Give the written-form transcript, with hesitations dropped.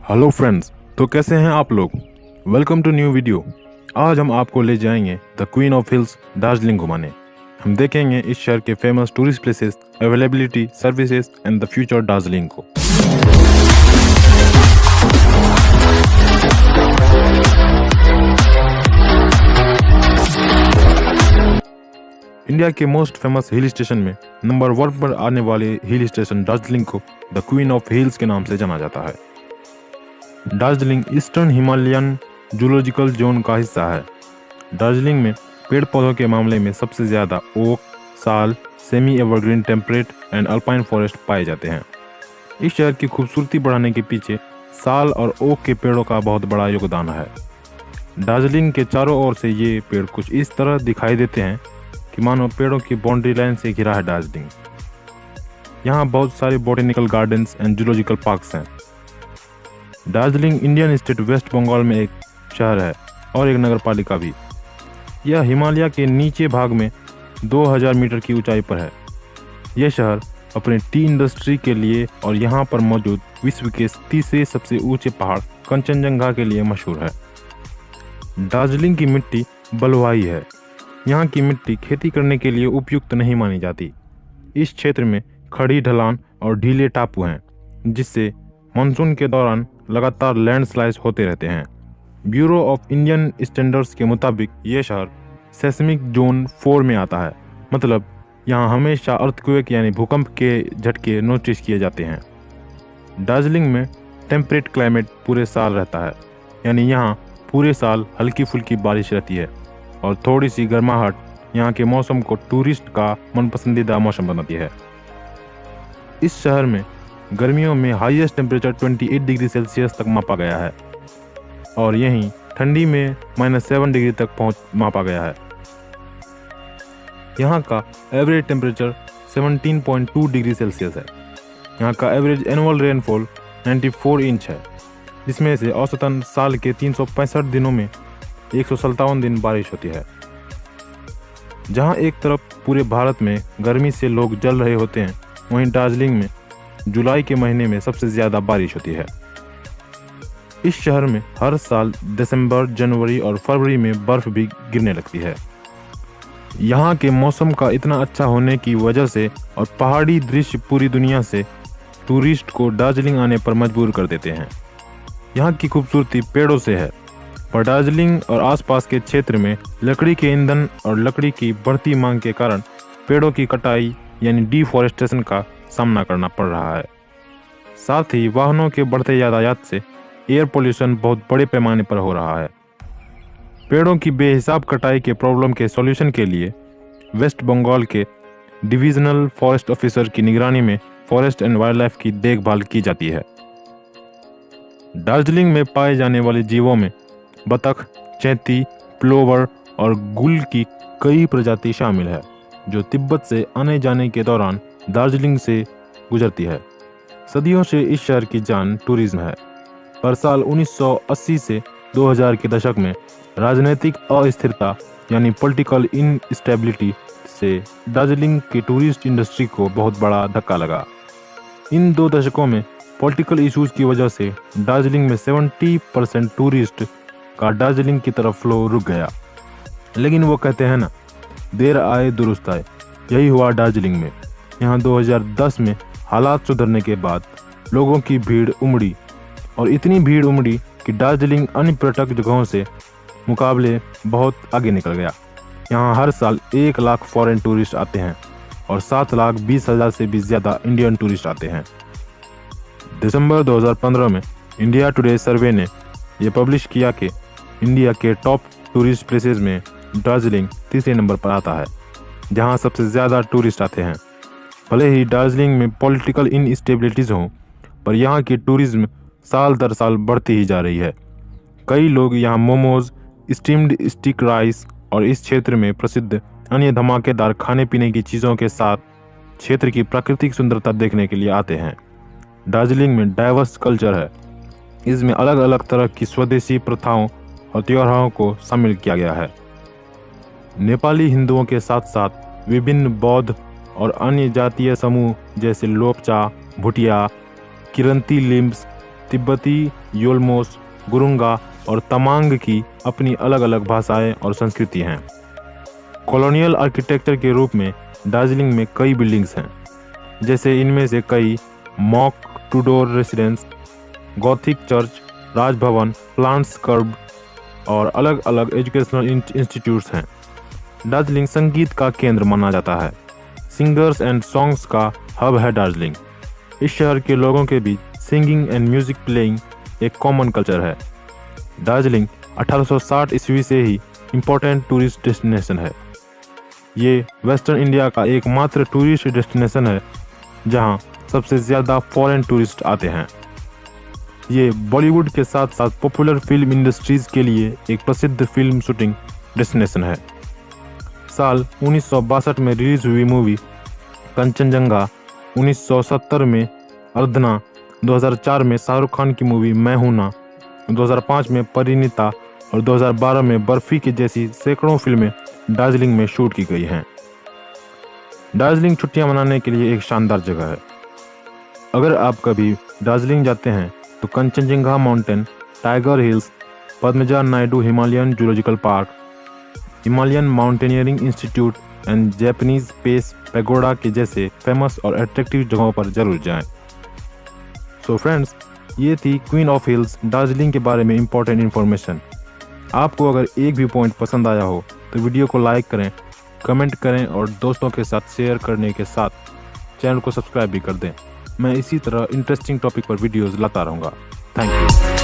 Hello friends, तो कैसे हैं आप लोग। Welcome to new video. आज हम आपको ले जाएंगे the queen of hills Darjeeling घुमाने। हम देखेंगे इस शहर के famous tourist places, availability, services and the future Darjeeling को। इंडिया के मोस्ट फेमस हिल स्टेशन में नंबर 1 पर आने वाले हिल स्टेशन दार्जिलिंग को द क्वीन ऑफ हिल्स के नाम से जाना जाता है। Darjeeling eastern Himalayan zoological zone का हिस्सा है। दार्जिलिंग में पेड़ पौधों के मामले में सबसे ज़्यादा ओक, साल, semi evergreen temperate and alpine forest पाए जाते हैं। इस शहर की खूबसूरती बढ़ाने के पीछे साल और ओक के पेड़ों का बहुत बड़ा योगदान है। दार्जिलिंग के चारों ओर से ये पेड़ कुछ इस तरह दिखाई देते हैं कि मानो पेड़ों की बाउंड्री लाइन से घिरा है दार्जिलिंग। यहाँ बहुत सारे botanical gardens and zoological parks हैं। दार्जिलिंग इंडियन स्टेट वेस्ट बंगाल में एक शहर है और एक नगर पालिका भी। यह हिमालय के नीचे भाग में 2000 मीटर की ऊंचाई पर है। यह शहर अपने टी इंडस्ट्री के लिए और यहाँ पर मौजूद विश्व के तीसरे सबसे ऊंचे पहाड़ कंचनजंगा के लिए मशहूर है। दार्जिलिंग की मिट्टी बलुआई है। यहाँ की मिट्टी खेती करने के लिए उपयुक्त नहीं मानी जाती। इस क्षेत्र में खड़ी ढलान और ढीले टापू हैं, जिससे मानसून के दौरान लगातार लैंडस्लाइड्स होते रहते हैं। ब्यूरो ऑफ इंडियन स्टैंडर्ड्स के मुताबिक ये शहर सेस्मिक जोन 4 में आता है, मतलब यहाँ हमेशा अर्थक्वेक यानी भूकंप के झटके नोटिस किए जाते हैं। दार्जिलिंग में टेम्परेट क्लाइमेट पूरे साल रहता है, यानी यहाँ पूरे साल हल्की फुल्की बारिश रहती है और थोड़ी सी गर्माहट यहाँ के मौसम को टूरिस्ट का मनपसंदीदा मौसम बनाती है। इस शहर में गर्मियों में हाईएस्ट टेम्परेचर 28 डिग्री सेल्सियस तक मापा गया है और यहीं ठंडी में -7 डिग्री तक मापा गया है। यहाँ का एवरेज टेम्परेचर 17.2 डिग्री सेल्सियस है। यहाँ का एवरेज एनुअल रेनफॉल 94 इंच है, जिसमें से औसतन साल के 365 दिनों में 157 दिन बारिश होती है। जहाँ एक तरफ पूरे भारत में गर्मी से लोग जल रहे होते हैं, वहीं दार्जिलिंग में जुलाई के महीने में सबसे ज़्यादा बारिश होती है। इस शहर में हर साल दिसंबर, जनवरी और फरवरी में बर्फ़ भी गिरने लगती है। यहाँ के मौसम का इतना अच्छा होने की वजह से और पहाड़ी दृश्य पूरी दुनिया से टूरिस्ट को दार्जिलिंग आने पर मजबूर कर देते हैं। यहाँ की खूबसूरती पेड़ों से है, पर दार्जिलिंग और आसपास के क्षेत्र में लकड़ी के ईंधन और लकड़ी की बढ़ती मांग के कारण पेड़ों की कटाई यानी डिफॉरेस्टेशन का सामना करना पड़ रहा है। साथ ही वाहनों के बढ़ते यातायात से एयर पोल्यूशन बहुत बड़े पैमाने पर हो रहा है। पेड़ों की बेहिसाब कटाई के प्रॉब्लम के सॉल्यूशन के लिए वेस्ट बंगाल के डिविजनल फॉरेस्ट ऑफिसर की निगरानी में फॉरेस्ट एंड वाइल्ड लाइफ की देखभाल की जाती है। दार्जिलिंग में पाए जाने वाले जीवों में बतख, चैंती, प्लोवर और गुल की कई प्रजाति शामिल है, जो तिब्बत से आने जाने के दौरान दार्जिलिंग से गुजरती है। सदियों से इस शहर की जान टूरिज्म है, पर साल 1980 से 2000 के दशक में राजनीतिक अस्थिरता यानी पॉलिटिकल इनस्टेबिलिटी से दार्जिलिंग की टूरिस्ट इंडस्ट्री को बहुत बड़ा धक्का लगा। इन 2 दशकों में पॉलिटिकल इश्यूज की वजह से दार्जिलिंग में 70% टूरिस्ट का दार्जिलिंग की तरफ फ्लो रुक गया। लेकिन वो कहते हैं ना, देर आए दुरुस्त आए। यही हुआ दार्जिलिंग में। यहाँ 2010 में हालात सुधरने के बाद लोगों की भीड़ उमड़ी और इतनी भीड़ उमड़ी कि दार्जिलिंग अन्य पर्यटक जगहों से मुकाबले बहुत आगे निकल गया। यहाँ हर साल 1 लाख फॉरेन टूरिस्ट आते हैं और 7,20,000 से भी ज़्यादा इंडियन टूरिस्ट आते हैं। दिसंबर 2015 में इंडिया टुडे सर्वे ने यह पब्लिश किया कि इंडिया के टॉप टूरिस्ट प्लेसेस में दार्जिलिंग तीसरे नंबर पर आता है, जहां सबसे ज़्यादा टूरिस्ट आते हैं। भले ही दार्जिलिंग में पॉलिटिकल इनस्टेबिलिटीज़ हों, पर यहाँ की टूरिज्म साल दर साल बढ़ती ही जा रही है। कई लोग यहाँ मोमोज, स्टीम्ड स्टिक राइस और इस क्षेत्र में प्रसिद्ध अन्य धमाकेदार खाने पीने की चीज़ों के साथ क्षेत्र की प्राकृतिक सुंदरता देखने के लिए आते हैं। दार्जिलिंग में डाइवर्स कल्चर है। इसमें अलग अलग तरह की स्वदेशी प्रथाओं और त्योहारों को शामिल किया गया है। नेपाली हिंदुओं के साथ साथ विभिन्न बौद्ध और अन्य जातीय समूह जैसे लोपचा, भुटिया, किरंती लिम्स तिब्बती, योलमोस, गुरुंगा और तमांग की अपनी अलग अलग भाषाएं और संस्कृति हैं। कॉलोनियल आर्किटेक्चर के रूप में दार्जिलिंग में कई बिल्डिंग्स हैं, जैसे इनमें से कई mock Tudor residence, Gothic church, Raj Bhavan, plants कर्ब और अलग अलग एजुकेशनल इंस्टीट्यूट्स हैं। दार्जिलिंग संगीत का केंद्र माना जाता है। सिंगर्स एंड सॉन्ग्स का हब है दार्जिलिंग। इस शहर के लोगों के बीच सिंगिंग एंड म्यूजिक प्लेइंग एक कॉमन कल्चर है। दार्जिलिंग 1860 ईस्वी से ही इम्पोर्टेंट टूरिस्ट डेस्टिनेशन है। ये वेस्टर्न इंडिया का एकमात्र टूरिस्ट डेस्टिनेशन है जहां सबसे ज़्यादा फॉरेन टूरिस्ट आते हैं। ये बॉलीवुड के साथ साथ पॉपुलर फिल्म इंडस्ट्रीज के लिए एक प्रसिद्ध फिल्म शूटिंग डेस्टिनेशन है। साल 1962 में रिलीज हुई मूवी कंचनजंगा, 1970 में अर्धना, 2004 में शाहरुख खान की मूवी मैं हूं ना, 2005 में परिणीता और 2012 में बर्फी की जैसी सैकड़ों फिल्में दार्जिलिंग में शूट की गई हैं। दार्जिलिंग छुट्टियां मनाने के लिए एक शानदार जगह है। अगर आप कभी दार्जिलिंग जाते हैं तो Kanchenjunga mountain, tiger hills, Padmaja Naidu Himalayan zoological park, Himalayan mountaineering institute and Japanese space pagoda के जैसे फेमस और अट्रैक्टिव जगहों पर जरूर जाएं। सो फ्रेंड्स, ये थी क्वीन ऑफ हिल्स दार्जिलिंग के बारे में इंपॉर्टेंट इन्फॉर्मेशन। आपको अगर एक भी पॉइंट पसंद आया हो तो वीडियो को लाइक करें, कमेंट करें और दोस्तों के साथ शेयर करने के साथ चैनल को सब्सक्राइब भी कर दें। मैं इसी तरह इंटरेस्टिंग टॉपिक पर वीडियोज़ लाता रहूँगा। Thank you.